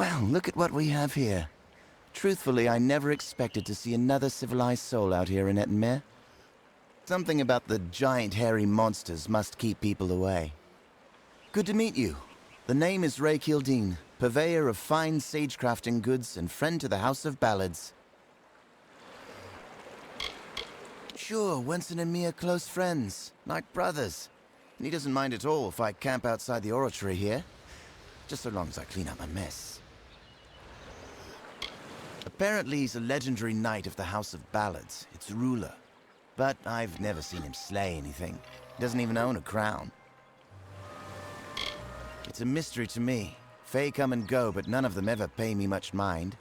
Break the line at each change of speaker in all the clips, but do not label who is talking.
Well, look at what we have here. Truthfully, I never expected to see another civilized soul out here in Ettenmere. Something about the giant hairy monsters must keep people away. Good to meet you. The name is Ray Kildine, purveyor of fine sagecrafting goods and friend to the House of Ballads. Sure, Winston and me are close friends, like brothers. And he doesn't mind at all if I camp outside the oratory here. Just so long as I clean up my mess. Apparently he's a legendary knight of the House of Ballads, its ruler. But I've never seen him slay anything. He doesn't even own a crown. It's a mystery to me. Fae come and go, but none of them ever pay me much mind.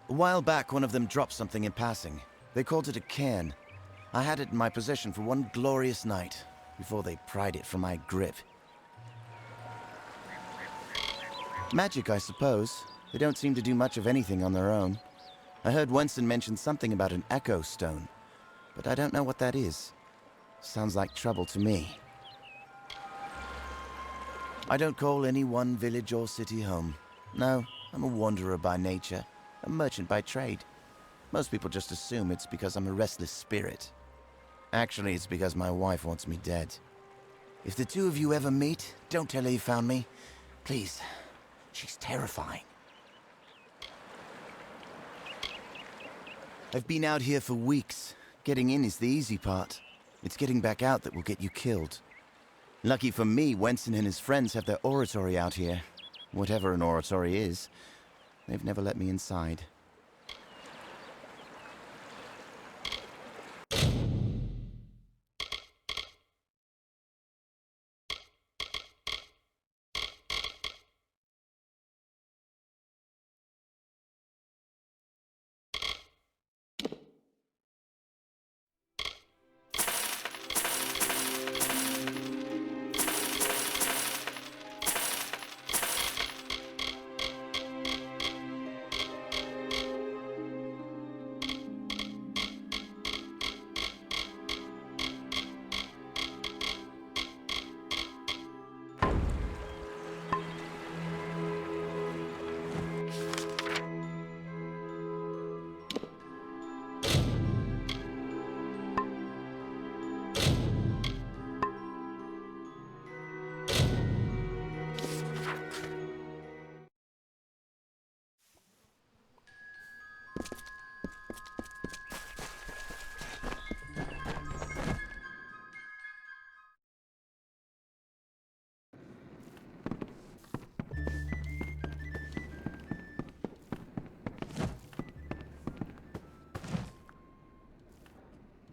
A while back, one of them dropped something in passing. They called it a cairn. I had it in my possession for one glorious night, before they pried it from my grip. Magic, I suppose. They don't seem to do much of anything on their own. I heard Winston mention something about an echo stone, but I don't know what that is. Sounds like trouble to me. I don't call any one village or city home. No, I'm a wanderer by nature, a merchant by trade. Most people just assume it's because I'm a restless spirit. Actually, it's because my wife wants me dead. If the two of you ever meet, don't tell her you found me. Please. She's terrifying. I've been out here for weeks. Getting in is the easy part. It's getting back out that will get you killed. Lucky for me, Winston and his friends have their oratory out here. Whatever an oratory is. They've never let me inside.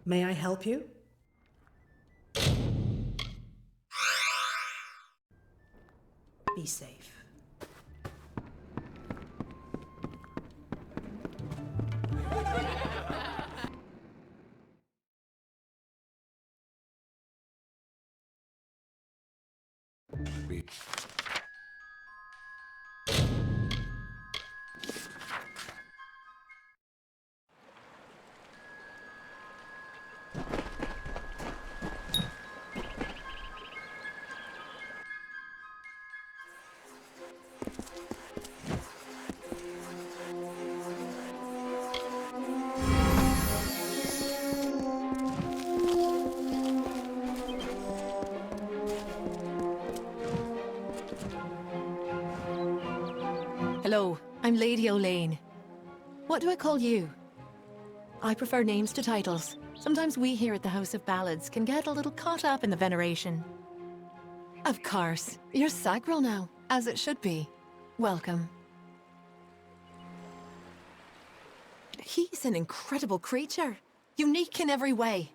May I help you? Be safe.
Hello, I'm Lady O'Lane. What do I call you? I prefer names to titles. Sometimes we here at the House of Ballads can get a little caught up in the veneration. Of course, you're sacral now, as it should be. Welcome. He's an incredible creature, unique in every way.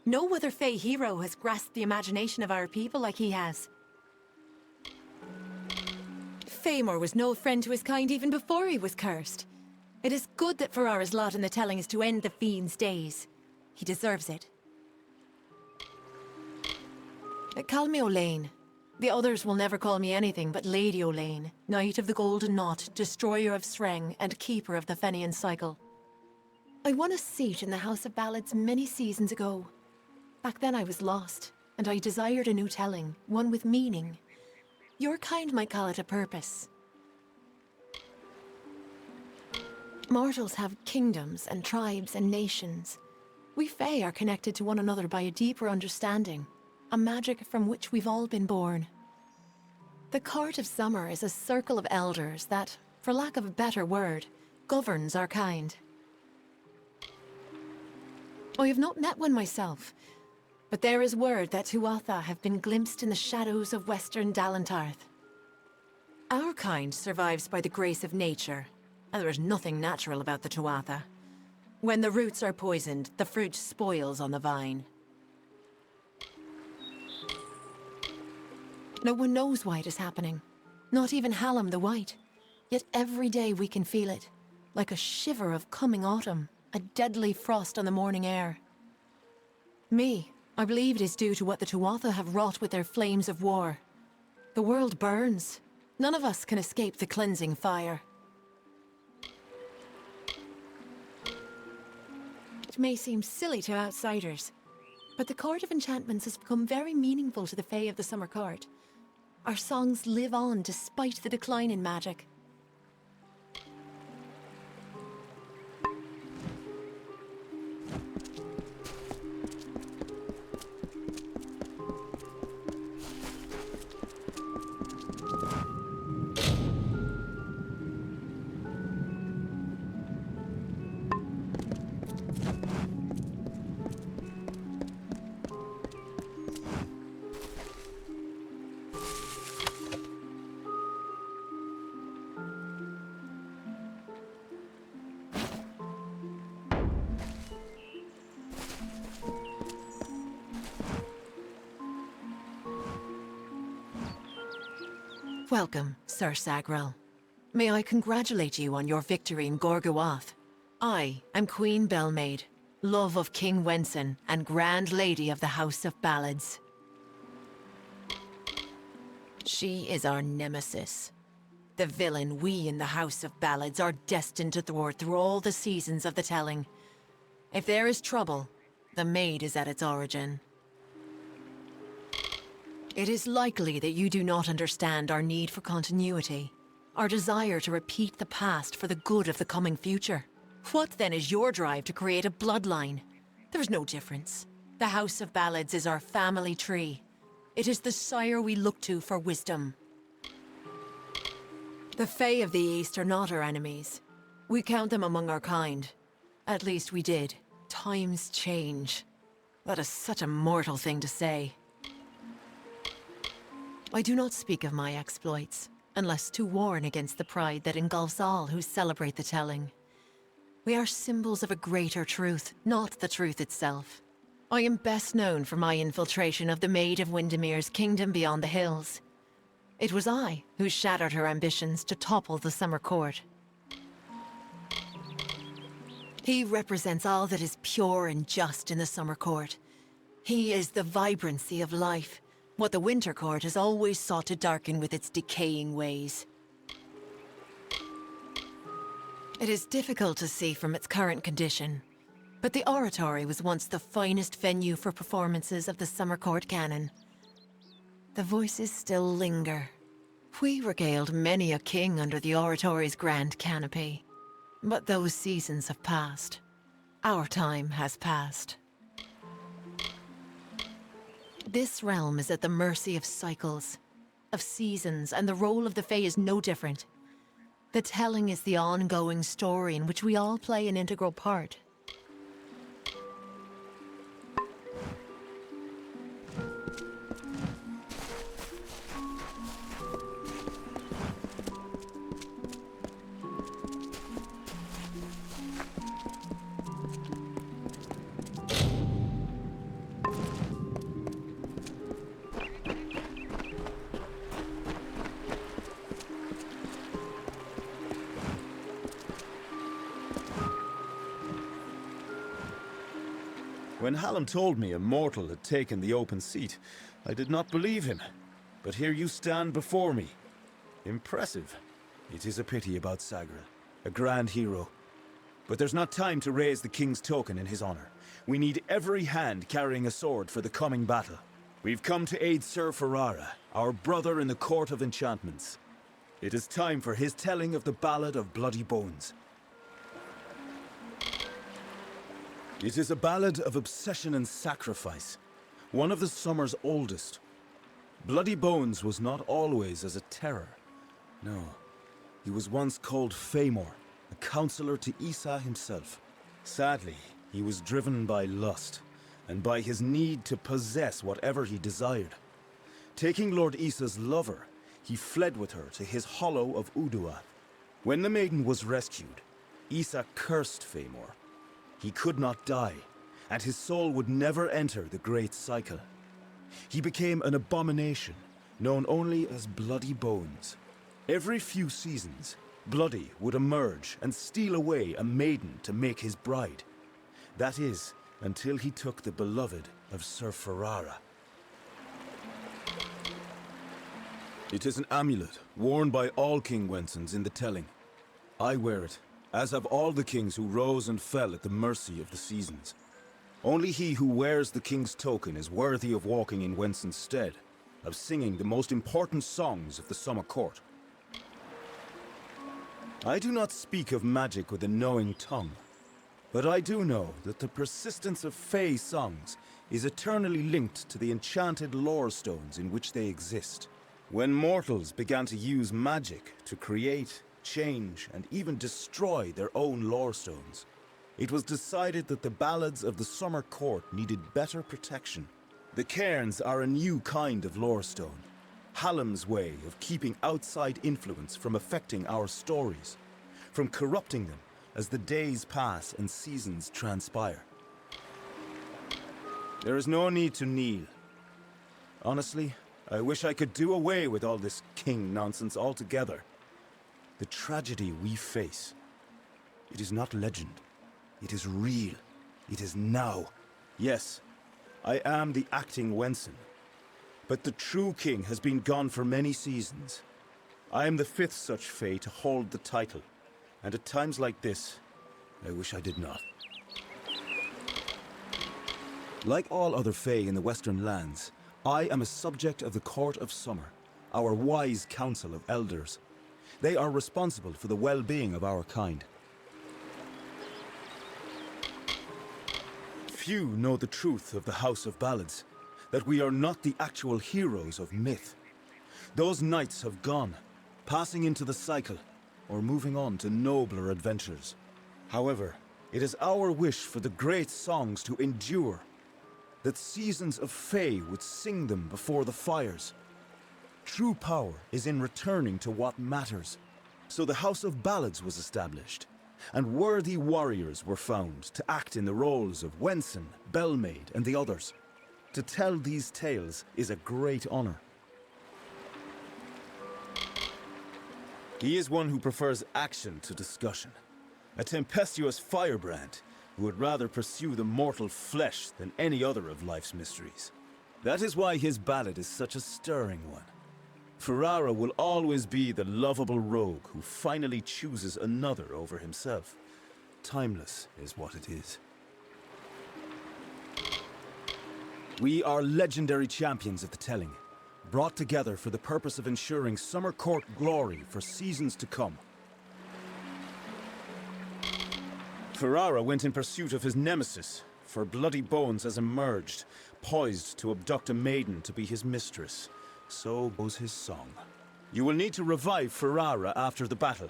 No other Fae hero has grasped the imagination of our people like he has. Faemor was no friend to his kind even before he was cursed. It is good that Ferrara's lot in the telling is to end the fiend's days. He deserves it. Call me O'Lane. The others will never call me anything but Lady O'Lane, Knight of the Golden Knot, Destroyer of Sreng, and Keeper of the Fenian Cycle. I won a seat in the House of Ballads many seasons ago. Back then I was lost, and I desired a new telling, one with meaning. Your kind might call it a purpose. Mortals have kingdoms and tribes and nations. We Fae are connected to one another by a deeper understanding, a magic from which we've all been born. The Court of Summer is a circle of elders that, for lack of a better word, governs our kind. I have not met one myself, but there is word that Tuatha have been glimpsed in the shadows of western Dalantarth. Our kind survives by the grace of nature, and there is nothing natural about the Tuatha. When the roots are poisoned, the fruit spoils on the vine. No one knows why it is happening. Not even Hallam the White. Yet every day we can feel it. Like a shiver of coming autumn. A deadly frost on the morning air. I believe it is due to what the Tuatha have wrought with their flames of war. The world burns. None of us can escape the cleansing fire. It may seem silly to outsiders, but the Court of Enchantments has become very meaningful to the Fae of the Summer Court. Our songs live on despite the decline in magic. Welcome, Sir Sagrel. May I congratulate you on your victory in Gorgoath. I am Queen Belmaid, love of King Wenson and Grand Lady of the House of Ballads. She is our nemesis. The villain we in the House of Ballads are destined to thwart through all the seasons of the telling. If there is trouble, the maid is at its origin. It is likely that you do not understand our need for continuity, our desire to repeat the past for the good of the coming future. What then is your drive to create a bloodline? There's no difference. The House of Ballads is our family tree. It is the sire we look to for wisdom. The Fae of the East are not our enemies. We count them among our kind. At least we did. Times change. That is such a mortal thing to say. I do not speak of my exploits, unless to warn against the pride that engulfs all who celebrate the telling. We are symbols of a greater truth, not the truth itself. I am best known for my infiltration of the Maid of Windermere's kingdom beyond the hills. It was I who shattered her ambitions to topple the Summer Court. He represents all that is pure and just in the Summer Court. He is the vibrancy of life. What the Winter Court has always sought to darken with its decaying ways. It is difficult to see from its current condition, but the Oratory was once the finest venue for performances of the Summer Court canon. The voices still linger. We regaled many a king under the Oratory's grand canopy, but those seasons have passed. Our time has passed. This realm is at the mercy of cycles, of seasons, and the role of the Fae is no different. The telling is the ongoing story in which we all play an integral part.
When Hallam told me a mortal had taken the open seat, I did not believe him. But here you stand before me. Impressive. It is a pity about Sagrel, a grand hero. But there's not time to raise the king's token in his honor. We need every hand carrying a sword for the coming battle. We've come to aid Sir Ferrara, our brother in the Court of Enchantments. It is time for his telling of the Ballad of Bloody Bones. It is a ballad of obsession and sacrifice, one of the summer's oldest. Bloody Bones was not always as a terror. No, he was once called Famor, a counselor to Isa himself. Sadly, he was driven by lust, and by his need to possess whatever he desired. Taking Lord Isa's lover, he fled with her to his hollow of Uduath. When the maiden was rescued, Isa cursed Famor. He could not die, and his soul would never enter the great cycle. He became an abomination, known only as Bloody Bones. Every few seasons, Bloody would emerge and steal away a maiden to make his bride. That is, until he took the beloved of Sir Ferrara. It is an amulet worn by all King Wensons in the telling. I wear it, as have all the kings who rose and fell at the mercy of the seasons. Only he who wears the king's token is worthy of walking in Wenson's stead, of singing the most important songs of the summer court. I do not speak of magic with a knowing tongue, but I do know that the persistence of Fae songs is eternally linked to the enchanted lore stones in which they exist. When mortals began to use magic to create, change, and even destroy their own lore stones, it was decided that the ballads of the summer court needed better protection. The cairns are a new kind of lore stone, Hallam's way of keeping outside influence from affecting our stories, from corrupting them as the days pass and seasons transpire. There is no need to kneel. Honestly, I wish I could do away with all this king nonsense altogether. The tragedy we face, it is not legend. It is real. It is now. Yes, I am the acting Wenson. But the true king has been gone for many seasons. I am the fifth such Fae to hold the title. And at times like this, I wish I did not. Like all other Fae in the Western lands, I am a subject of the Court of Summer, our wise council of elders. They are responsible for the well-being of our kind. Few know the truth of the House of Ballads, that we are not the actual heroes of myth. Those knights have gone, passing into the cycle, or moving on to nobler adventures. However, it is our wish for the great songs to endure, that seasons of Fae would sing them before the fires. True power is in returning to what matters. So the House of Ballads was established, and worthy warriors were found to act in the roles of Wenson, Bellmaid, and the others. To tell these tales is a great honor. He is one who prefers action to discussion, a tempestuous firebrand who would rather pursue the mortal flesh than any other of life's mysteries. That is why his ballad is such a stirring one. Ferrara will always be the lovable rogue who finally chooses another over himself. Timeless is what it is. We are legendary champions of the telling, brought together for the purpose of ensuring summer court glory for seasons to come. Ferrara went in pursuit of his nemesis, for Bloody Bones has emerged, poised to abduct a maiden to be his mistress. So goes his song. You will need to revive Ferrara after the battle.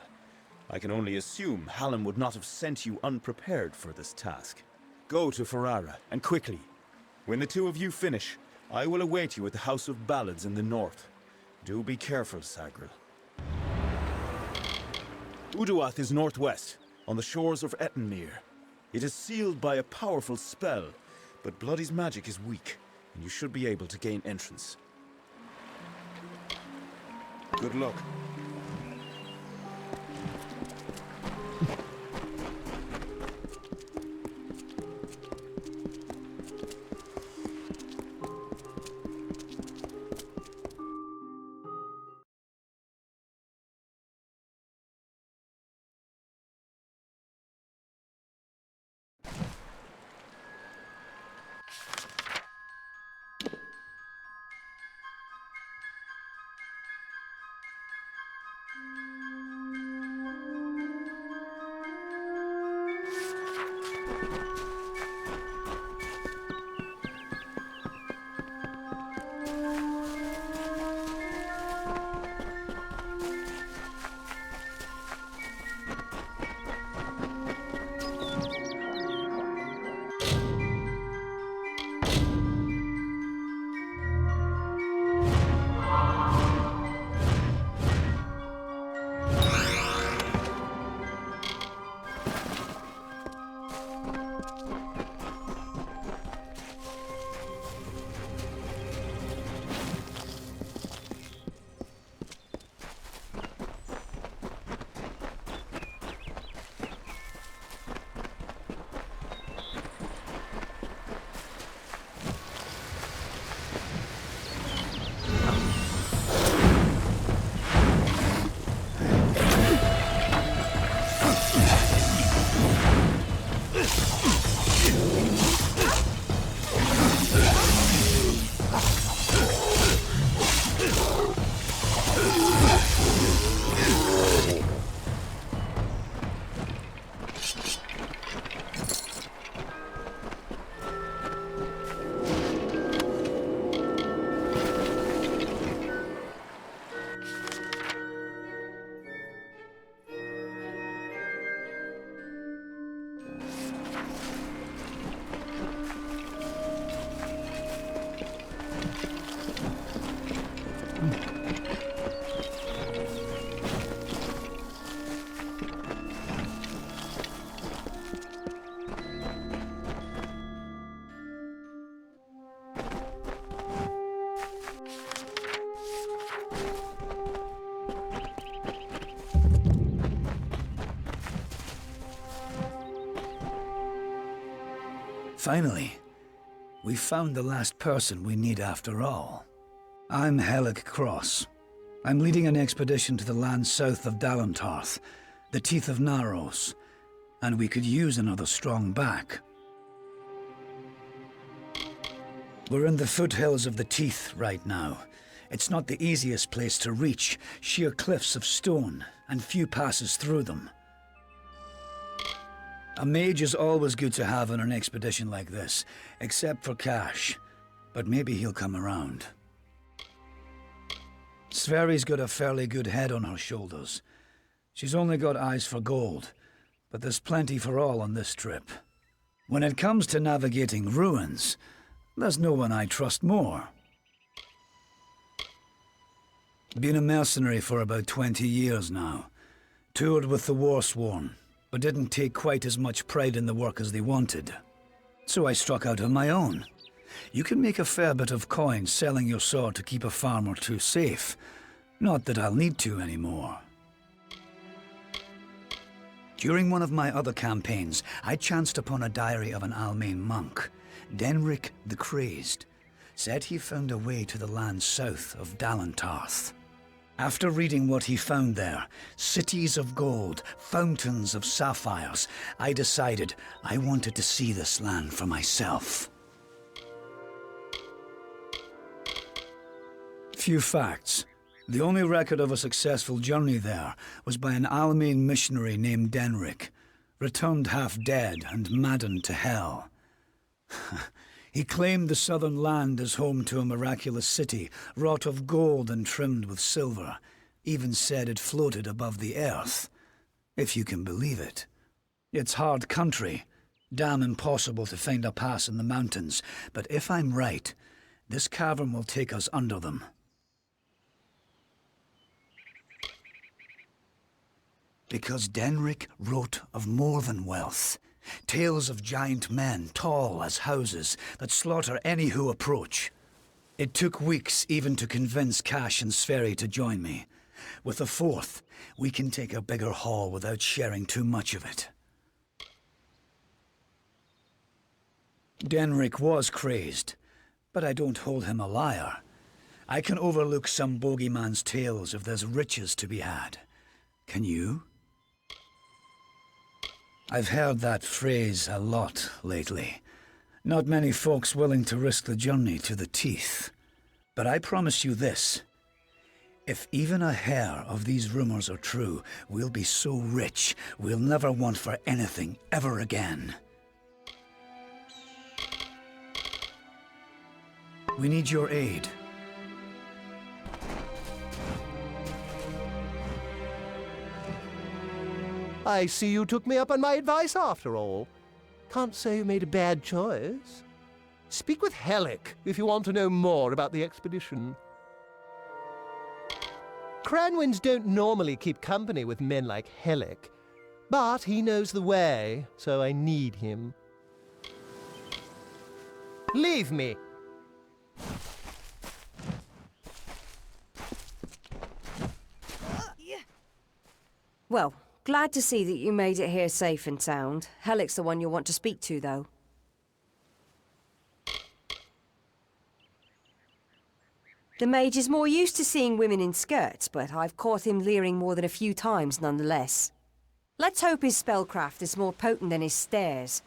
I can only assume Hallam would not have sent you unprepared for this task. Go to Ferrara, and quickly. When the two of you finish, I will await you at the House of Ballads in the north. Do be careful, Sagril. Uduath is northwest, on the shores of Ettenmere. It is sealed by a powerful spell, but Bloody's magic is weak, and you should be able to gain entrance. Good luck.
Finally, we found the last person we need after all. I'm Helic Cross. I'm leading an expedition to the land south of Dalantarth, the Teeth of Naros, and we could use another strong back. We're in the foothills of the Teeth right now. It's not the easiest place to reach, sheer cliffs of stone, and few passes through them. A mage is always good to have on an expedition like this, except for cash. But maybe he'll come around. Sverri's got a fairly good head on her shoulders. She's only got eyes for gold, but there's plenty for all on this trip. When it comes to navigating ruins, there's no one I trust more. Been a mercenary for about 20 years now. Toured with the Warsworn, but didn't take quite as much pride in the work as they wanted. So I struck out on my own. You can make a fair bit of coin selling your sword to keep a farm or two safe. Not that I'll need to anymore. During one of my other campaigns, I chanced upon a diary of an Almain monk, Denric the Crazed. Said he found a way to the land south of Dalantarth. After reading what he found there, cities of gold, fountains of sapphires, I decided I wanted to see this land for myself. Few facts. The only record of a successful journey there was by an Almain missionary named Denric, returned half dead and maddened to hell. He claimed the southern land as home to a miraculous city, wrought of gold and trimmed with silver. Even said it floated above the earth, if you can believe it. It's hard country, damn impossible to find a pass in the mountains, but if I'm right, this cavern will take us under them. Because Denric wrote of more than wealth. Tales of giant men, tall as houses, that slaughter any who approach. It took weeks even to convince Cash and Sverri to join me. With a fourth, we can take a bigger haul without sharing too much of it. Denric was crazed, but I don't hold him a liar. I can overlook some bogeyman's tales if there's riches to be had. Can you? I've heard that phrase a lot lately. Not many folks willing to risk the journey to the Teeth. But I promise you this. If even a hair of these rumors are true, we'll be so rich, we'll never want for anything ever again. We need your aid.
I see you took me up on my advice after all. Can't say you made a bad choice. Speak with Helic if you want to know more about the expedition. Cranwins don't normally keep company with men like Helic, but he knows the way, so I need him. Leave me.
Well, glad to see that you made it here safe and sound. Helic's the one you'll want to speak to, though. The mage is more used to seeing women in skirts, but I've caught him leering more than a few times nonetheless. Let's hope his spellcraft is more potent than his stares.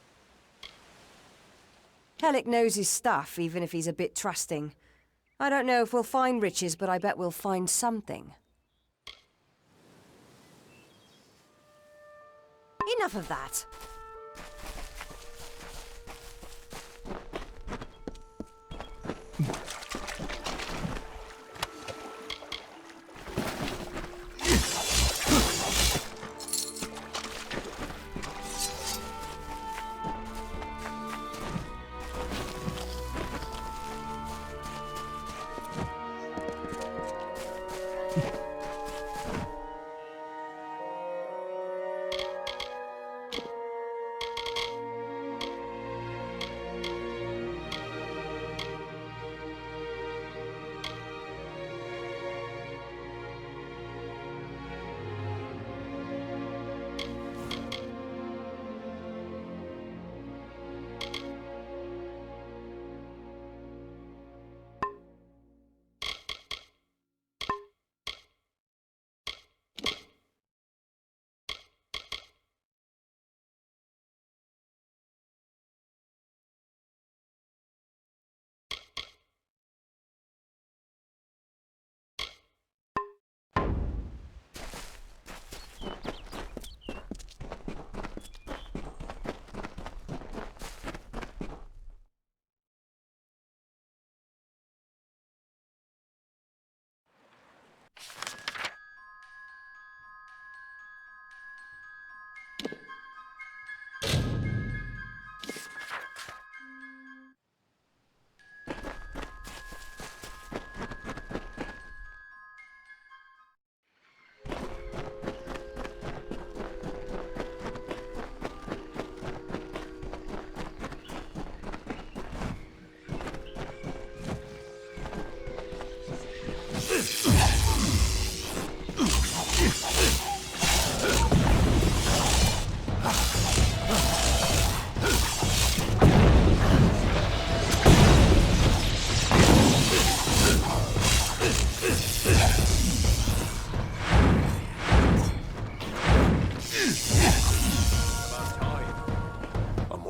Helic knows his stuff, even if he's a bit trusting. I don't know if we'll find riches, but I bet we'll find something. Enough of that.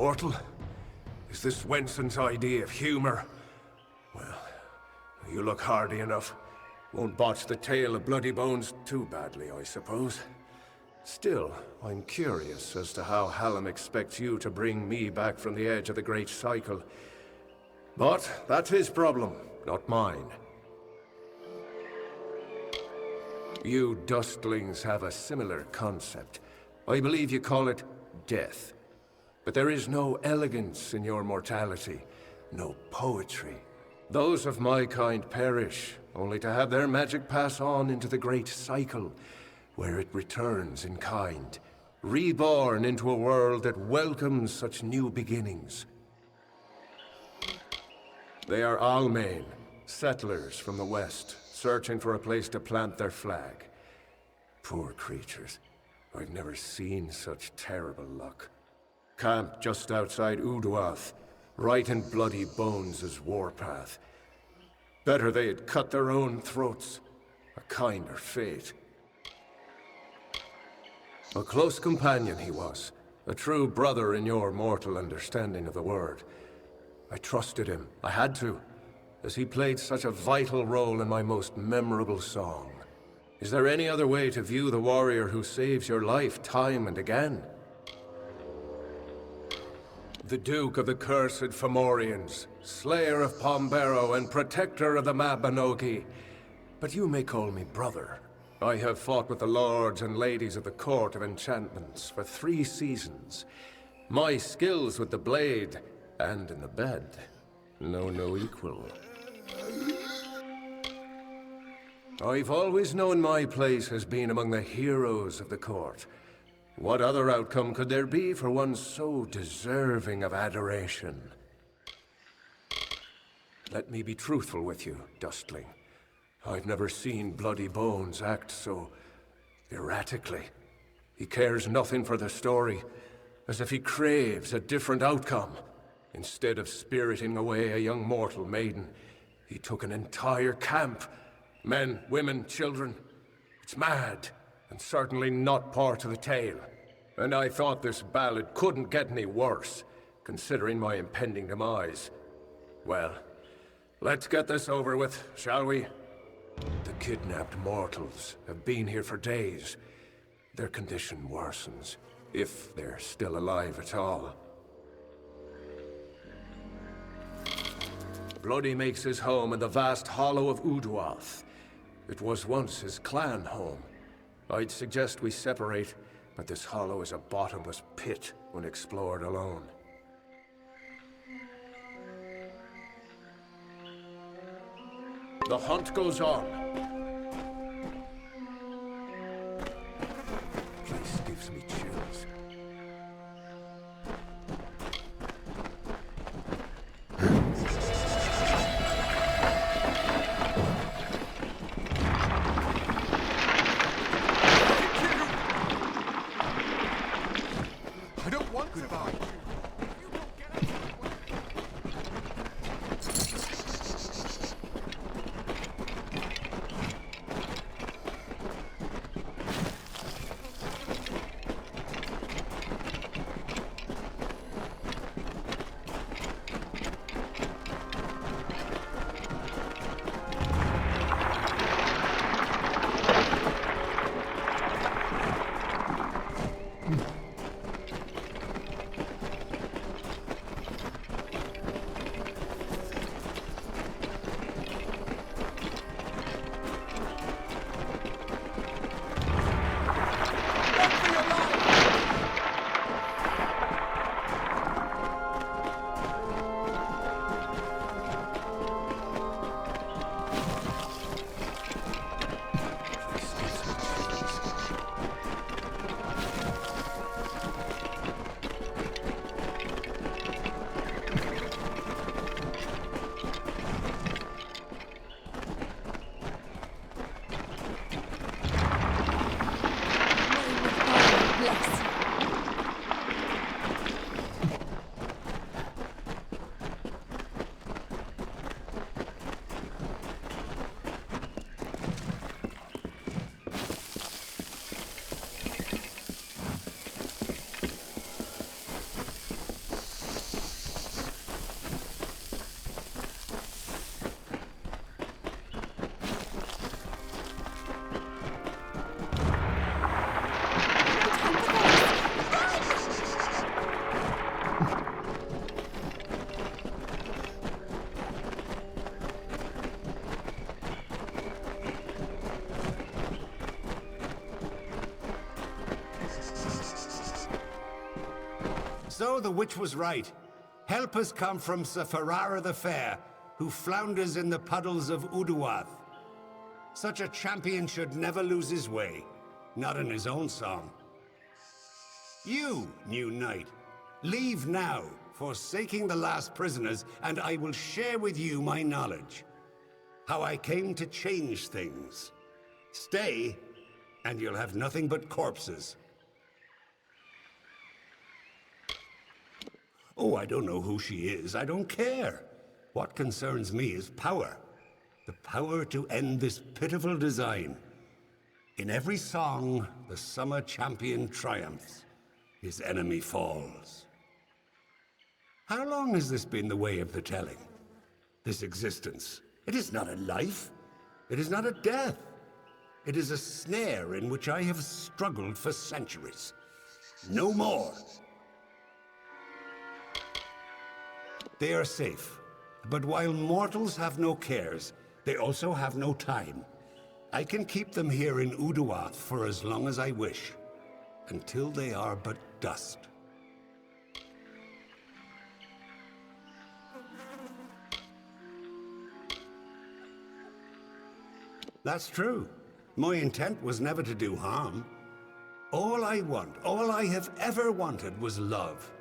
Mortal? Is this Wenson's idea of humor? Well, you look hardy enough. Won't botch the tale of Bloody Bones too badly, I suppose. Still, I'm curious as to how Hallam expects you to bring me back from the edge of the Great Cycle. But that's his problem, not mine. You dustlings have a similar concept. I believe you call it death. But there is no elegance in your mortality, no poetry. Those of my kind perish, only to have their magic pass on into the Great Cycle, where it returns in kind, reborn into a world that welcomes such new beginnings. They are Almain, settlers from the west, searching for a place to plant their flag. Poor creatures. I've never seen such terrible luck. Camped just outside Uduath, right in Bloody Bones' warpath. Better they had cut their own throats. A kinder fate. A close companion he was, a true brother in your mortal understanding of the word. I trusted him, I had to, as he played such a vital role in my most memorable song. Is there any other way to view the warrior who saves your life time and again? The Duke of the Cursed Fomorians, slayer of Pombero and protector of the Mabinogi. But you may call me brother. I have fought with the lords and ladies of the Court of Enchantments for 3 seasons. My skills with the blade and in the bed know no equal. I've always known my place has been among the heroes of the court. What other outcome could there be for one so deserving of adoration? Let me be truthful with you, Dustling. I've never seen Bloody Bones act so erratically. He cares nothing for the story, as if he craves a different outcome. Instead of spiriting away a young mortal maiden, he took an entire camp. Men, women, children. It's mad, and certainly not part of the tale. And I thought this ballad couldn't get any worse, considering my impending demise. Well, let's get this over with, shall we? The kidnapped mortals have been here for days. Their condition worsens, if they're still alive at all. Bloody makes his home in the vast hollow of Uduath. It was once his clan home. I'd suggest we separate, but this hollow is a bottomless pit when explored alone. The hunt goes on. Place gives me chills.
I don't want to die.
So the witch was right. Help has come from Sir Ferrara the Fair, who flounders in the puddles of Uduath. Such a champion should never lose his way, not in his own song. You, new knight, leave now, forsaking the last prisoners, and I will share with you my knowledge. How I came to change things. Stay, and you'll have nothing but corpses. Oh, I don't know who she is. I don't care. What concerns me is power. The power to end this pitiful design. In every song, the summer champion triumphs. His enemy falls. How long has this been the way of the telling? This existence. It is not a life. It is not a death. It is a snare in which I have struggled for centuries. No more. They are safe. But while mortals have no cares, they also have no time. I can keep them here in Uduath for as long as I wish. Until they are but dust. That's true. My intent was never to do harm. All I want, all I have ever wanted was love.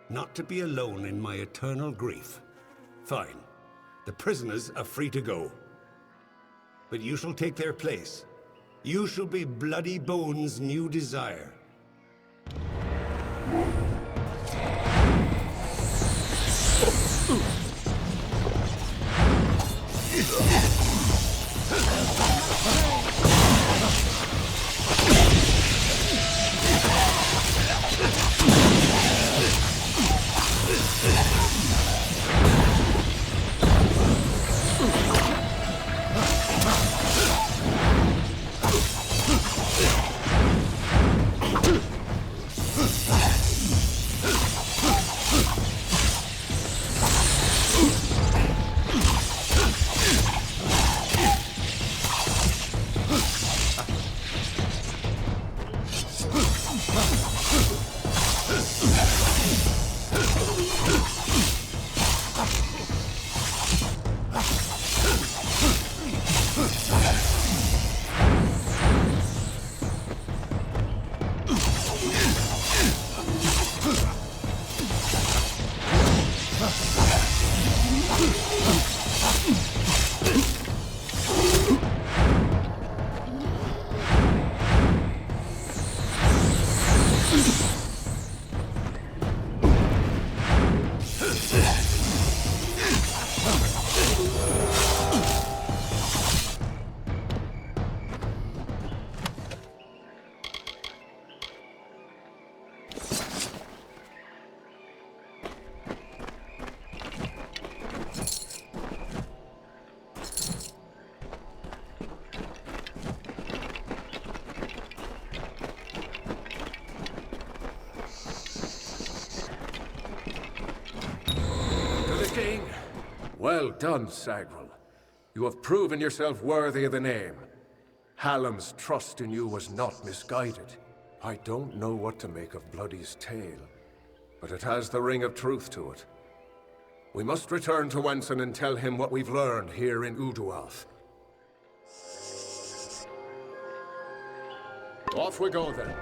Not to be alone in my eternal grief. Fine. The prisoners are free to go. But you shall take their place. You shall be Bloody Bones' new desire.
Well done, Sagrel. You have proven yourself worthy of the name. Hallam's trust in you was not misguided. I don't know what to make of Bloody's tale, but it has the ring of truth to it. We must return to Wenson and tell him what we've learned here in Uduath. Off we go then.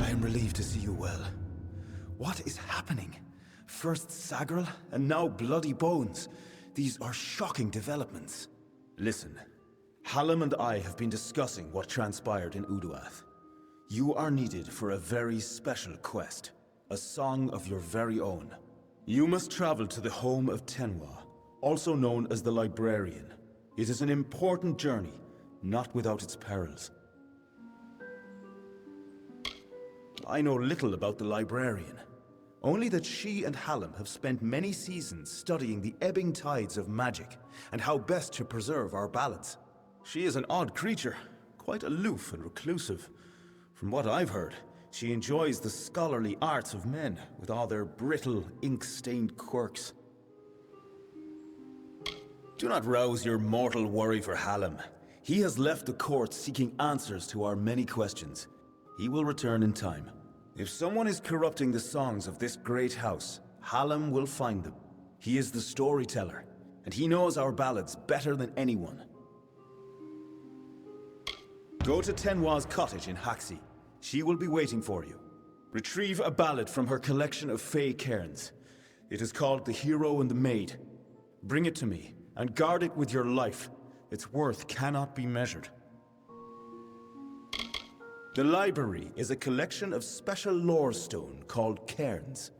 I am relieved to see you well. What is happening? First Sagrel, and now bloody bones. These are shocking developments. Listen, Hallam and I have been discussing what transpired in Uduath. You are needed for a very special quest, a song of your very own. You must travel to the home of Tenwa, also known as the Librarian. It is an important journey, not without its perils. I know little about the Librarian, only that she and Hallam have spent many seasons studying the ebbing tides of magic and how best to preserve our ballads. She is an odd creature, quite aloof and reclusive. From what I've heard, she enjoys the scholarly arts of men with all their brittle, ink-stained quirks. Do not rouse your mortal worry for Hallam. He has left the court seeking answers to our many questions. He will return in time. If someone is corrupting the songs of this great house, Hallam will find them. He is the storyteller, and he knows our ballads better than anyone. Go to Tenwa's cottage in Haxi. She will be waiting for you. Retrieve a ballad from her collection of fey cairns. It is called The Hero and the Maid. Bring it to me, and guard it with your life. Its worth cannot be measured. The library is a collection of special lore stone called cairns,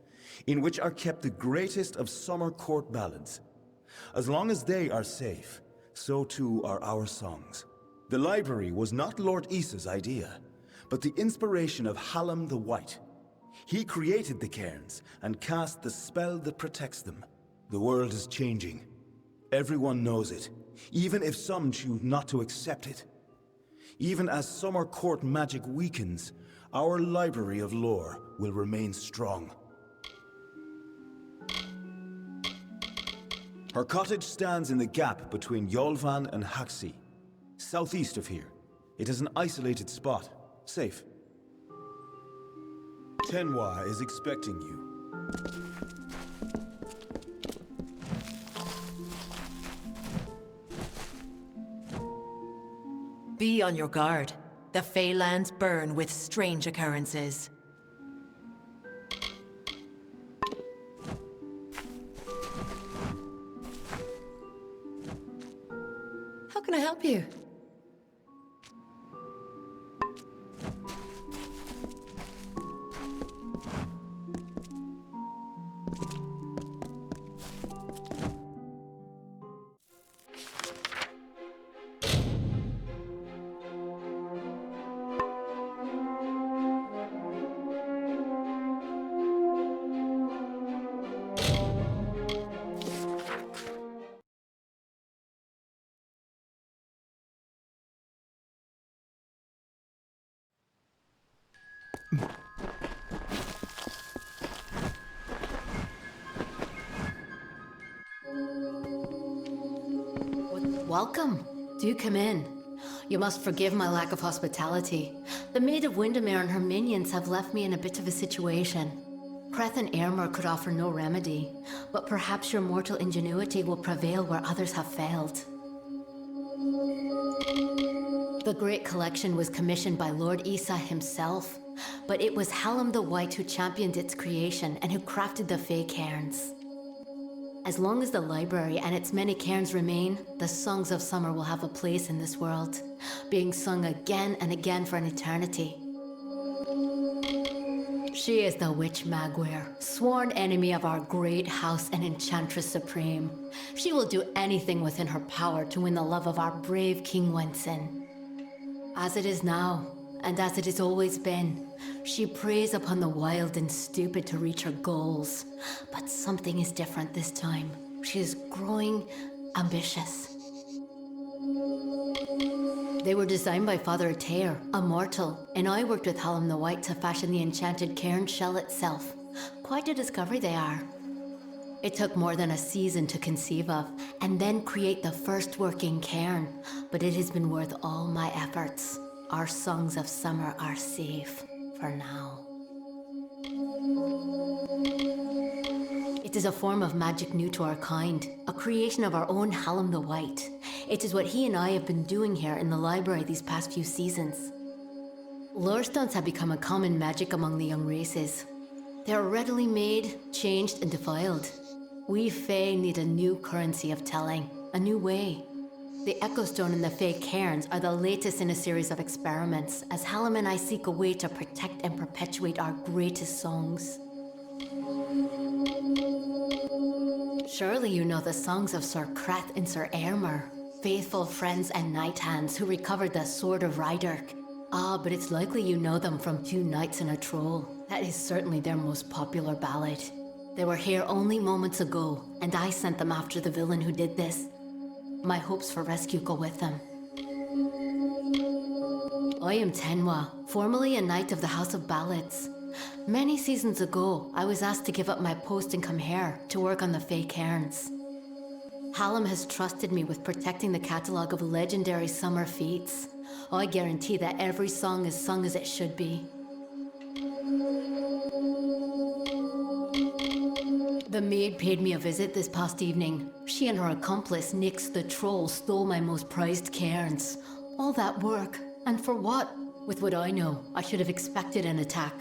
in which are kept the greatest of summer court ballads. As long as they are safe, so too are our songs. The library was not Lord Issa's idea, but the inspiration of Hallam the White. He created the cairns and cast the spell that protects them. The world is changing. Everyone knows it, even if some choose not to accept it. Even as summer court magic weakens, our library of lore will remain strong. Her cottage stands in the gap between Yolvan and Haxi, southeast of here. It is an isolated spot, safe. Tenwa is expecting you.
Be on your guard. The Feylands burn with strange occurrences. How can I help you? Welcome. Do come in. You must forgive my lack of hospitality. The Maid of Windermere and her minions have left me in a bit of a situation. Creth and Airmer could offer no remedy, but perhaps your mortal ingenuity will prevail where others have failed. The Great Collection was commissioned by Lord Issa himself, but it was Hallam the White who championed its creation and who crafted the Fey cairns. As long as the library and its many cairns remain, the songs of summer will have a place in this world, being sung again and again for an eternity. She is the Witch Magware, sworn enemy of our great house and Enchantress Supreme. She will do anything within her power to win the love of our brave King Wensin. As it is now, and as it has always been, she preys upon the wild and stupid to reach her goals. But something is different this time. She is growing ambitious. They were designed by Father Atair, a mortal, and I worked with Hallam the White to fashion the enchanted cairn shell itself. Quite a discovery they are. It took more than a season to conceive of, and then create the first working cairn, but it has been worth all my efforts. Our songs of summer are safe, for now. It is a form of magic new to our kind, a creation of our own Hallam the White. It is what he and I have been doing here in the library these past few seasons.
Lorestones have become a common magic among the young races. They are readily made, changed, and defiled. We Fae need a new currency of telling, a new way. The Echo Stone and the Fae Cairns are the latest in a series of experiments, as Hallam and I seek a way to protect and perpetuate our greatest songs. Surely you know the songs of Sir Krath and Sir Aermer, faithful friends and knight hands who recovered the Sword of Rydirk. Ah, but it's likely you know them from Two Knights and a Troll. That is certainly their most popular ballad. They were here only moments ago, and I sent them after the villain who did this. My hopes for rescue go with them. I am Tenwa, formerly a knight of the House of Ballads. Many seasons ago, I was asked to give up my post and come here to work on the Fae Cairns. Hallam has trusted me with protecting the catalogue of legendary summer feats. I guarantee that every song is sung as it should be. The maid paid me a visit this past evening. She and her accomplice, Nyx the Troll, stole my most prized cairns. All that work, and for what? With what I know, I should have expected an attack.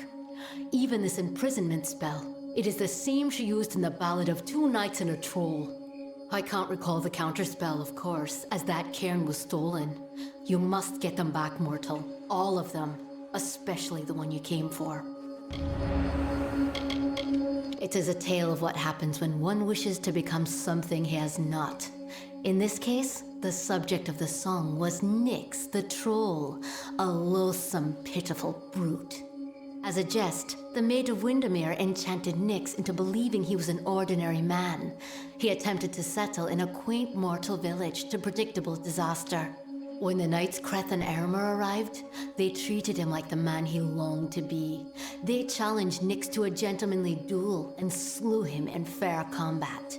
Even this imprisonment spell, it is the same she used in the Ballad of Two Knights and a Troll. I can't recall the counterspell, of course, as that cairn was stolen. You must get them back, mortal. All of them. Especially the one you came for. It is a tale of what happens when one wishes to become something he has not. In this case, the subject of the song was Nyx the Troll, a loathsome, pitiful brute. As a jest, the Maid of Windermere enchanted Nyx into believing he was an ordinary man. He attempted to settle in a quaint mortal village to predictable disaster. When the knights Kreth and Aermer arrived, they treated him like the man he longed to be. They challenged Nyx to a gentlemanly duel and slew him in fair combat.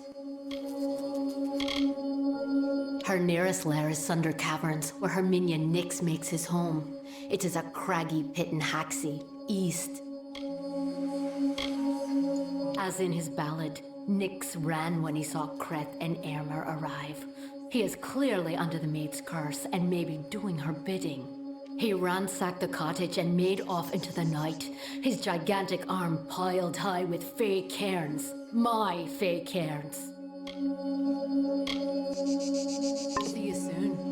Her nearest lair is Sunder Caverns, where her minion Nyx makes his home. It is a craggy pit in Haxie, east. As in his ballad, Nyx ran when he saw Kreth and Aermer arrive. He is clearly under the maid's curse and may be doing her bidding. He ransacked the cottage and made off into the night, his gigantic arm piled high with Fae Cairns. My Fae Cairns. See you soon.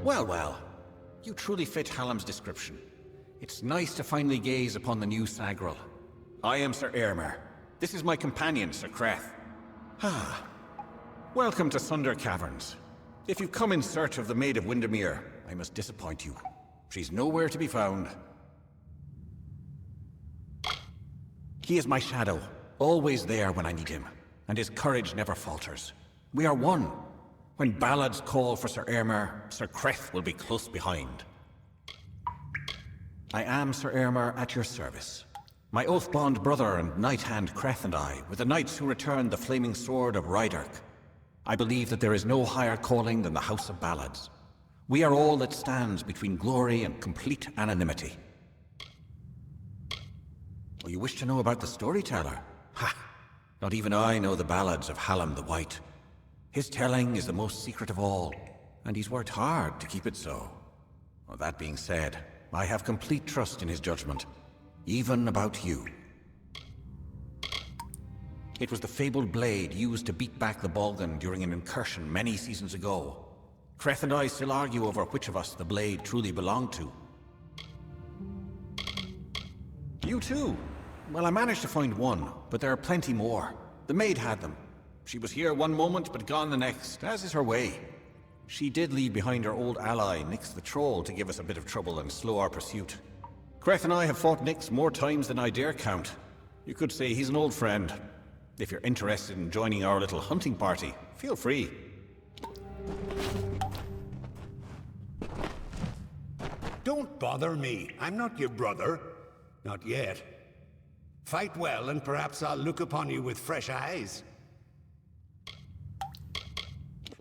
Well, well. You truly fit Hallam's description. It's nice to finally gaze upon the new Sagril. I am Sir Airmer. This is my companion, Sir Creth. Ah. Welcome to Sunder Caverns. If you've come in search of the Maid of Windermere, I must disappoint you. She's nowhere to be found. He is my shadow, always there when I need him, and his courage never falters. We are one. When ballads call for Sir Airmer, Sir Creth will be close behind. I am Sir Airmer at your service. My oath-bond brother and knight-hand Creth and I were the knights who returned the flaming sword of Ryderk. I believe that there is no higher calling than the House of Ballads. We are all that stands between glory and complete anonymity. Oh, you wish to know about the storyteller? Ha! Not even I know the ballads of Hallam the White. His telling is the most secret of all, and he's worked hard to keep it so. Well, that being said, I have complete trust in his judgment, even about you. It was the fabled blade used to beat back the Balgan during an incursion many seasons ago. Creth and I still argue over which of us the blade truly belonged to. You too? Well, I managed to find one, but there are plenty more. The maid had them. She was here one moment, but gone the next, as is her way. She did leave behind her old ally, Nyx the Troll, to give us a bit of trouble and slow our pursuit. Creth and I have fought Nyx more times than I dare count. You could say he's an old friend. If you're interested in joining our little hunting party, feel free.
Don't bother me. I'm not your brother. Not yet. Fight well, and perhaps I'll look upon you with fresh eyes.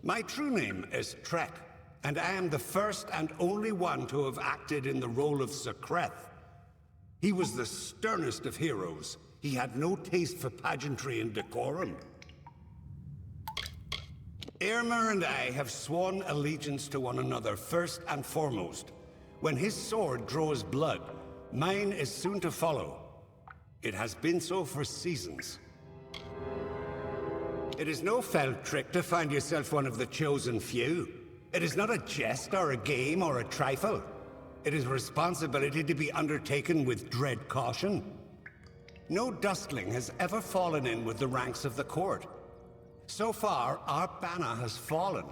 My true name is Trek, and I am the first and only one to have acted in the role of Sir Creth. He was the sternest of heroes. He had no taste for pageantry and decorum. Airmer and I have sworn allegiance to one another first and foremost. When his sword draws blood, mine is soon to follow. It has been so for seasons. It is no felt trick to find yourself one of the chosen few. It is not a jest or a game or a trifle. It is a responsibility to be undertaken with dread caution. No dustling has ever fallen in with the ranks of the court. So far, our banner has fallen.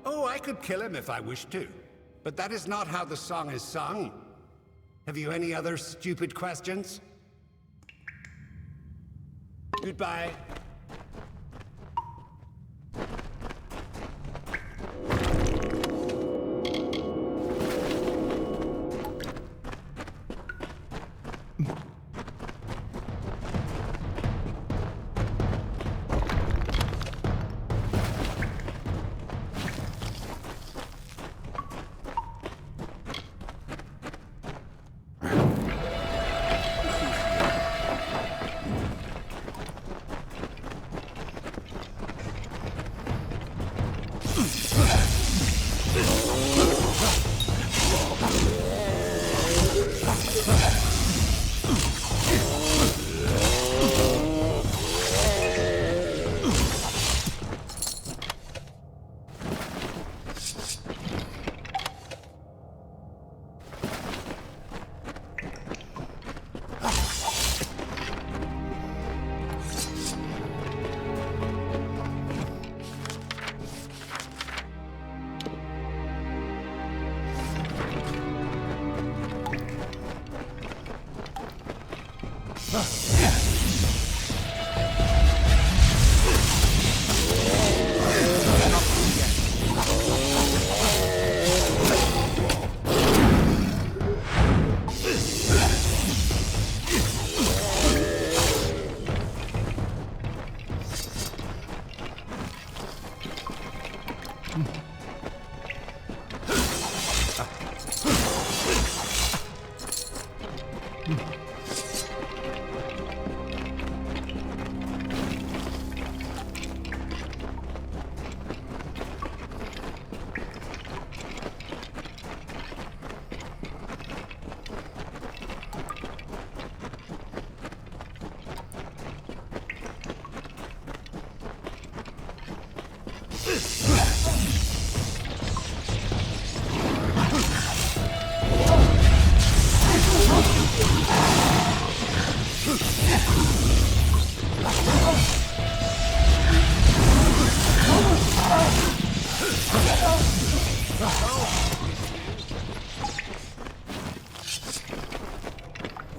Oh, I could kill him if I wished to, but that is not how the song is sung. Have you any other stupid questions? Goodbye.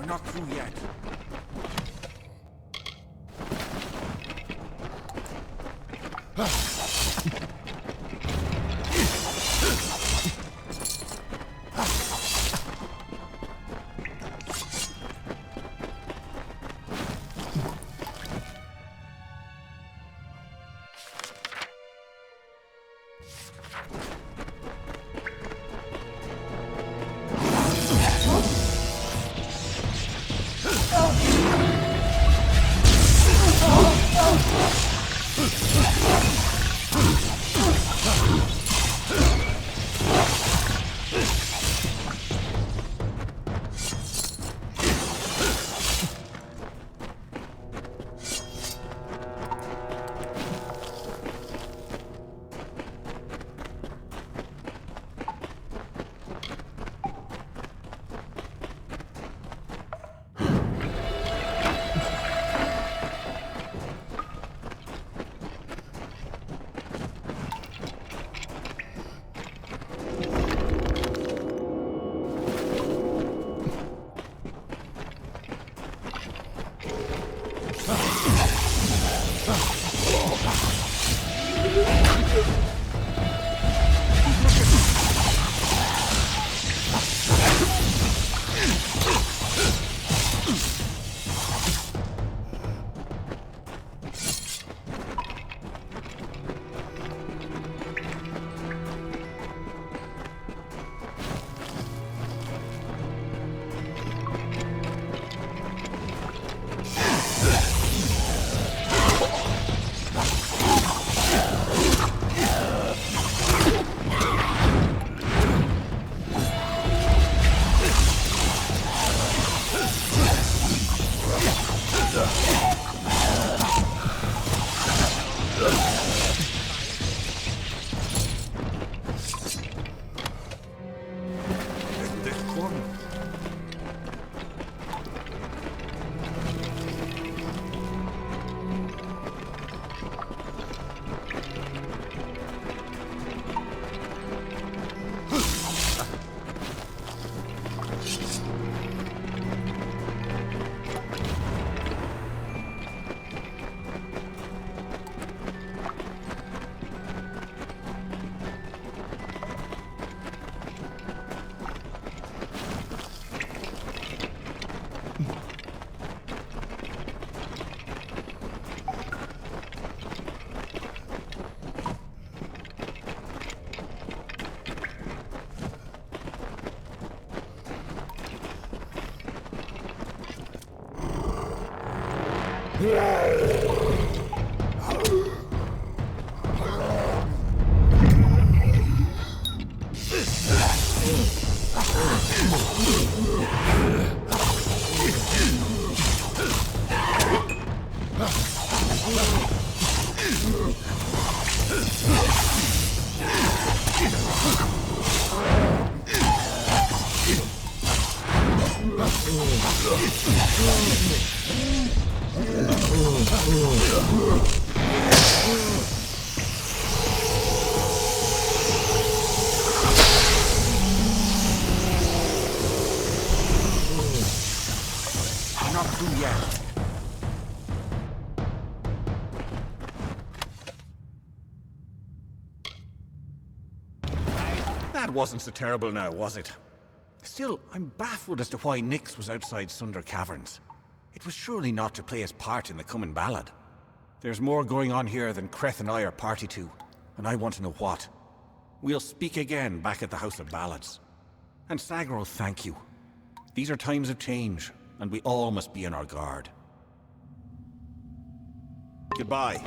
We're not through yet. That wasn't so terrible now, was it? Still, I'm baffled as to why Nyx was outside Sunder Caverns. It was surely not to play his part in the coming ballad. There's more going on here than Creth and I are party to, and I want to know what. We'll speak again back at the House of Ballads. And Sagro, thank you. These are times of change, and we all must be on our guard. Goodbye.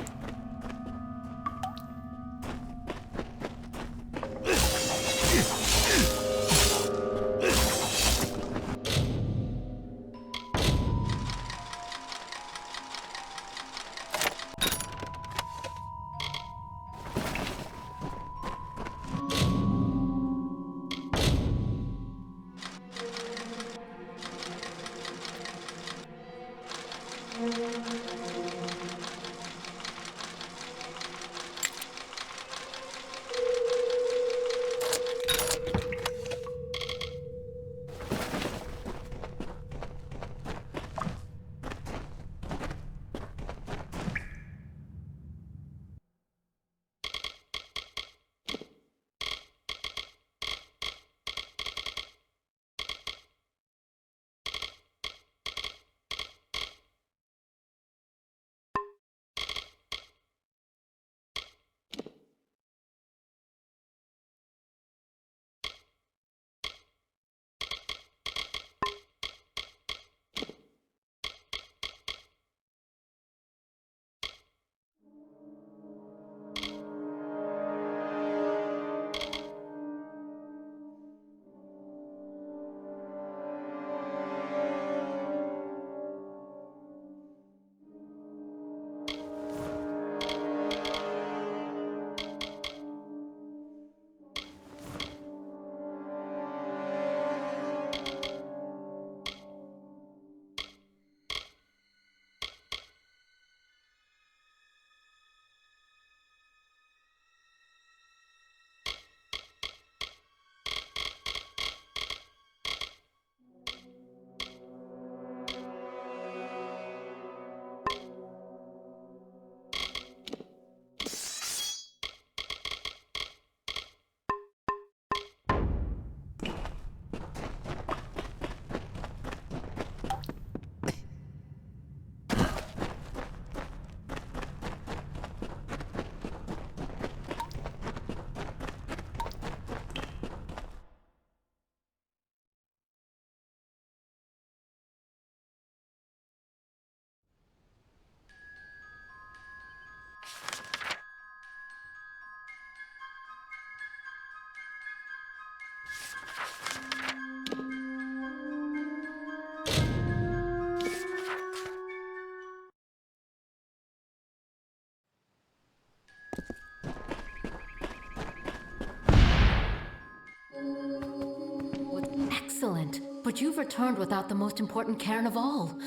But you've returned without the most important cairn of all.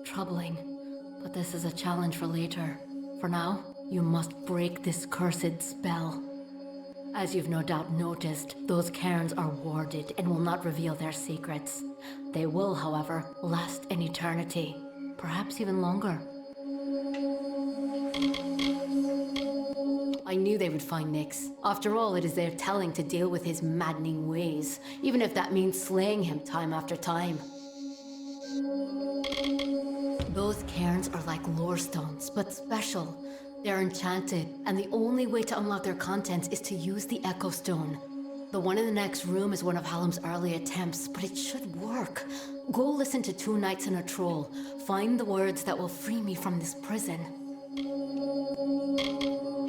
Troubling. But this is a challenge for later. For now, you must break this cursed spell. As you've no doubt noticed, those cairns are warded and will not reveal their secrets. They will, however, last an eternity. Perhaps even longer. I knew they would find Nyx. After all, it is their telling to deal with his maddening ways, even if that means slaying him time after time. Those cairns are like lore stones, but special. They're enchanted, and the only way to unlock their contents is to use the Echo Stone. The one in the next room is one of Hallam's early attempts, but it should work. Go listen to Two Knights and a Troll. Find the words that will free me from this prison.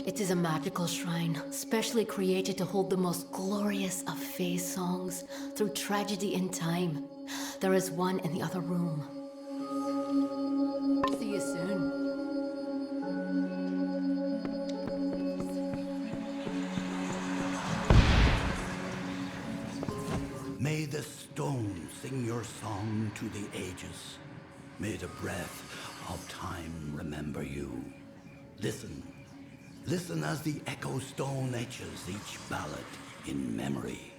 It is a magical shrine, specially created to hold the most glorious of Fae songs through tragedy and time. There is one in the other room. See you soon.
May the stone sing your song to the ages. May the breath of time remember you. Listen. Listen as the Echo Stone etches each ballad in memory.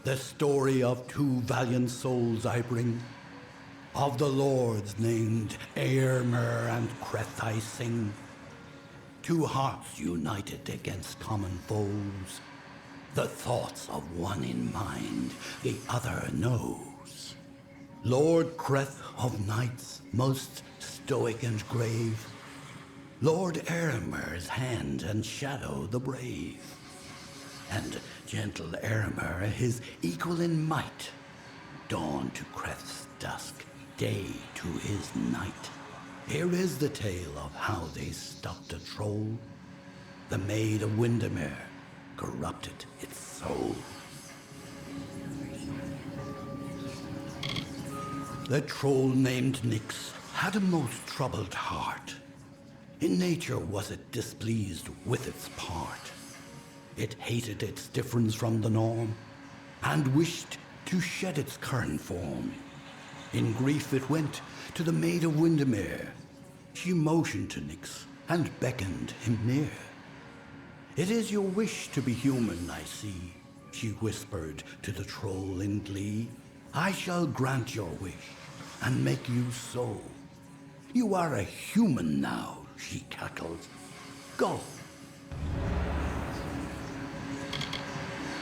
The story of two valiant souls I bring, of the lords named Eärmer and Creth I sing. Two hearts united against common foes, the thoughts of one in mind, the other knows. Lord Creth of knights, most stoic and grave, Lord Eärmer's hand and shadow the brave, and gentle Eärmer his equal in might, dawn to Creth's dusk, day to his night. Here is the tale of how they stopped a troll. The Maid of Windermere corrupted its soul. The troll named Nyx had a most troubled heart. In nature was it displeased with its part. It hated its difference from the norm, and wished to shed its current form. In grief it went to the Maid of Windermere. She motioned to Nyx and beckoned him near. It is your wish to be human, I see, she whispered to the troll in glee. I shall grant your wish and make you so. You are a human now, she cackled. Go.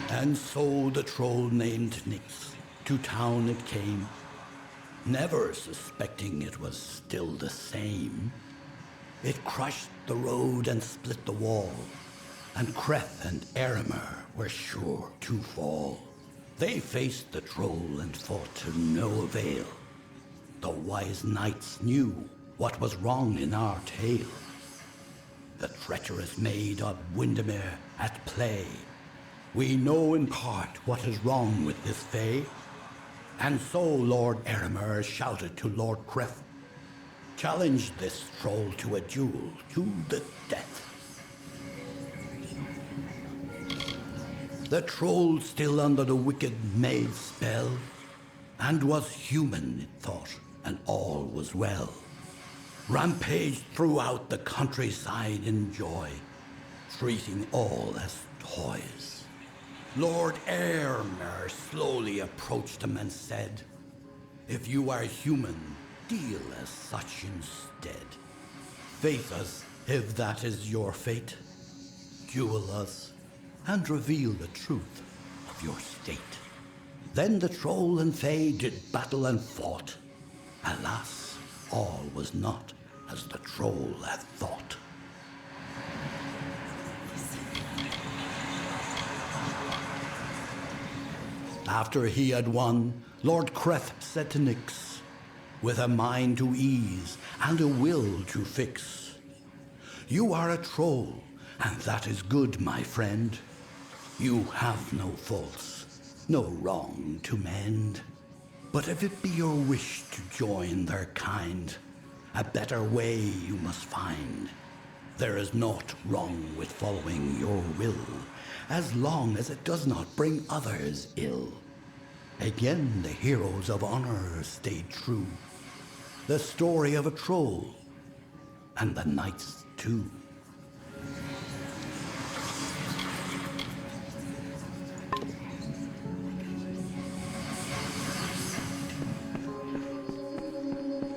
And so the troll named Nyx to town it came, never suspecting it was still the same. It crushed the road and split the wall, and Creth and Eärmer were sure to fall. They faced the troll and fought to no avail. The wise knights knew what was wrong in our tale. The treacherous Maid of Windermere at play. We know in part what is wrong with this Fae. And so Lord Eärmer shouted to Lord Creth, challenge this troll to a duel to the death. The troll still under the wicked maid's spell, and was human, it thought, and all was well. Rampaged throughout the countryside in joy, treating all as toys. Lord Eärmer slowly approached him and said, if you are human, deal as such instead. Face us, if that is your fate. Duel us, and reveal the truth of your state. Then the troll and Fae did battle and fought. Alas, all was not as the troll had thought. After he had won, Lord Creth said to Nyx, with a mind to ease and a will to fix, you are a troll, and that is good, my friend. You have no faults, no wrong to mend. But if it be your wish to join their kind, a better way you must find.
There is naught wrong with following your will, as long as it does not bring others ill. Again the heroes of honor stayed true. The story of a troll, and the knights too.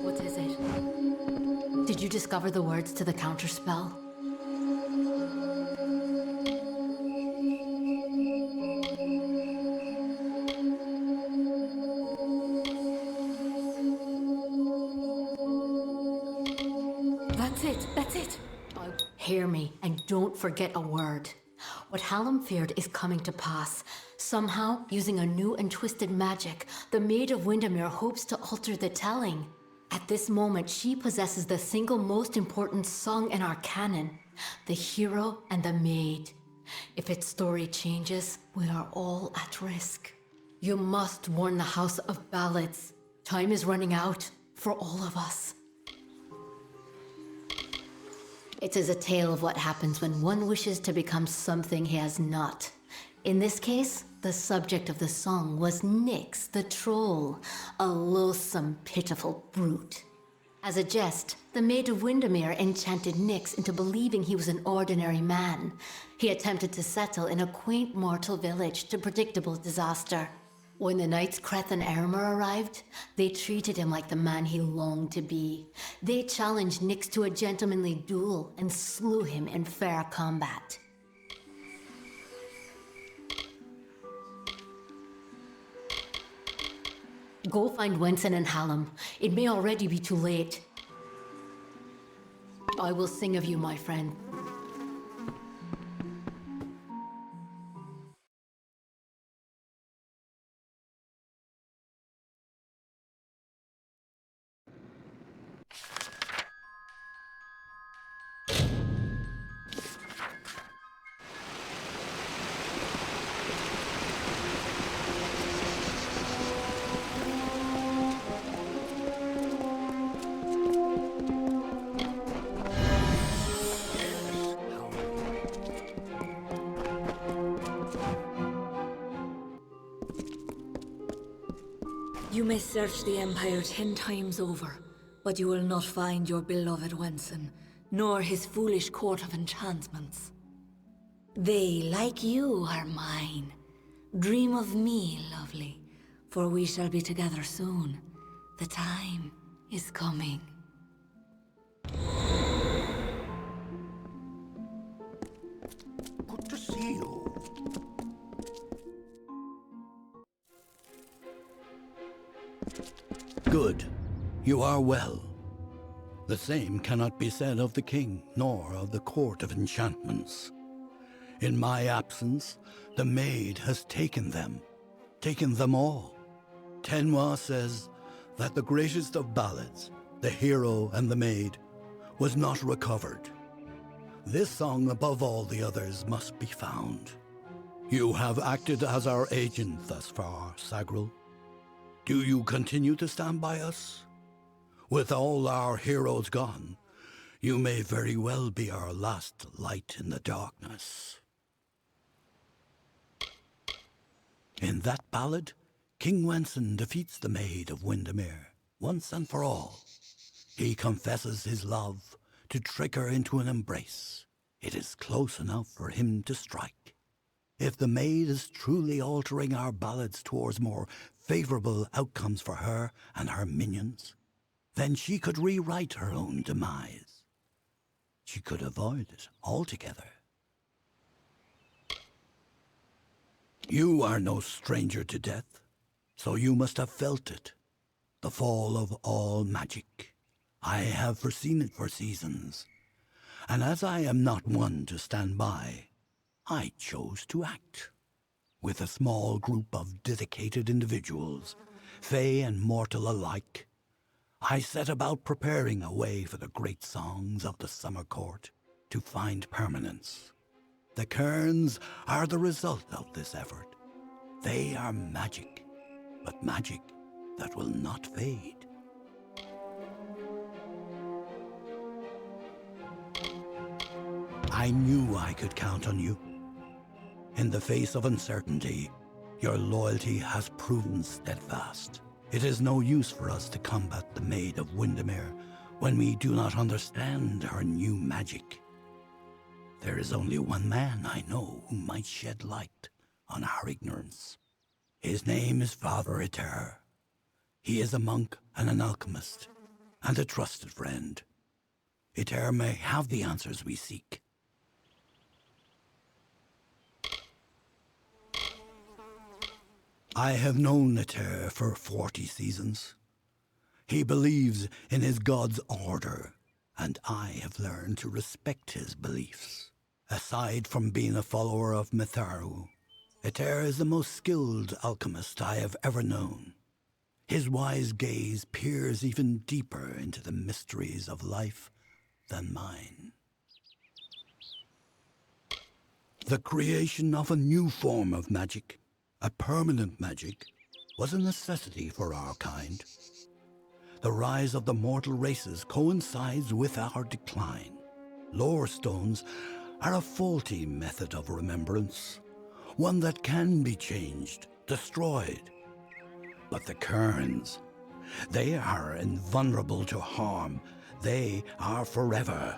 What is it? Did you discover the words to the counterspell? That's it. Hear me, and don't forget a word. What Hallam feared is coming to pass. Somehow, using a new and twisted magic, the Maid of Windermere hopes to alter the telling. At this moment, she possesses the single most important song in our canon, the hero and the maid. If its story changes, we are all at risk. You must warn the House of Ballads. Time is running out for all of us. It is a tale of what happens when one wishes to become something he has not. In this case, the subject of the song was Nyx the troll, a loathsome, pitiful brute. As a jest, the Maid of Windermere enchanted Nyx into believing he was an ordinary man. He attempted to settle in a quaint mortal village to predictable disaster. When the knights Creth and Aylmer arrived, they treated him like the man he longed to be. They challenged Nyx to a gentlemanly duel and slew him in fair combat. Go find Wenson and Hallam. It may already be too late. I will sing of you, my friend.
You may search the Empire 10 times over, but you will not find your beloved Wenson, nor his foolish court of enchantments. They, like you, are mine. Dream of me, lovely, for we shall be together soon. The time is coming.
Good to see you.
Good. You are well. The same cannot be said of the king, nor of the court of enchantments. In my absence, the maid has taken them all. Tenwa says that the greatest of ballads, the hero and the maid, was not recovered. This song above all the others must be found. You have acted as our agent thus far, Sagril. Do you continue to stand by us? With all our heroes gone, you may very well be our last light in the darkness. In that ballad, King Wenson defeats the Maid of Windermere once and for all. He confesses his love to trick her into an embrace. It is close enough for him to strike. If the maid is truly altering our ballads towards more favorable outcomes for her and her minions, then she could rewrite her own demise. She could avoid it altogether. You are no stranger to death, so you must have felt it. The fall of all magic. I have foreseen it for seasons, and as I am not one to stand by, I chose to act. With a small group of dedicated individuals, fey and mortal alike, I set about preparing a way for the great songs of the Summer Court to find permanence. The cairns are the result of this effort. They are magic, but magic that will not fade. I knew I could count on you. In the face of uncertainty, your loyalty has proven steadfast. It is no use for us to combat the Maid of Windermere when we do not understand her new magic. There is only one man I know who might shed light on our ignorance. His name is Father Eter. He is a monk and an alchemist, and a trusted friend. Eter may have the answers we seek. I have known Eter for 40 seasons. He believes in his god's order, and I have learned to respect his beliefs. Aside from being a follower of Mitharu, Eter is the most skilled alchemist I have ever known. His wise gaze peers even deeper into the mysteries of life than mine. The creation of a new form of magic, a permanent magic, was a necessity for our kind. The rise of the mortal races coincides with our decline. Lore stones are a faulty method of remembrance, one that can be changed, destroyed. But the cairns, they are invulnerable to harm. They are forever.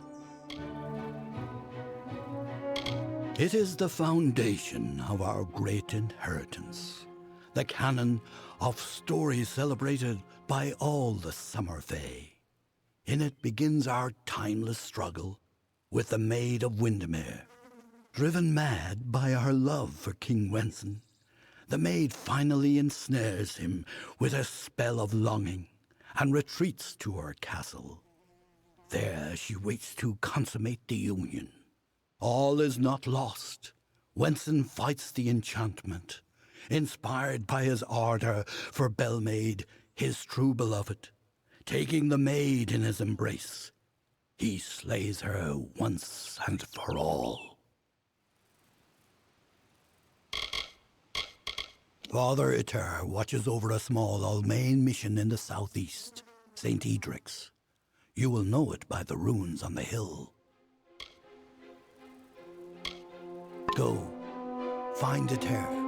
It is the foundation of our great inheritance, the canon of stories celebrated by all the Summer Fae. In it begins our timeless struggle with the Maid of Windermere. Driven mad by our love for King Wenson, the maid finally ensnares him with a spell of longing and retreats to her castle. There she waits to consummate the union. All is not lost. Wenson fights the enchantment, inspired by his ardor for Bellmaid, his true beloved. Taking the maid in his embrace, he slays her once and for all. Father Eter watches over a small Almain mission in the southeast, St. Edric's. You will know it by the runes on the hill. Go, find Eter.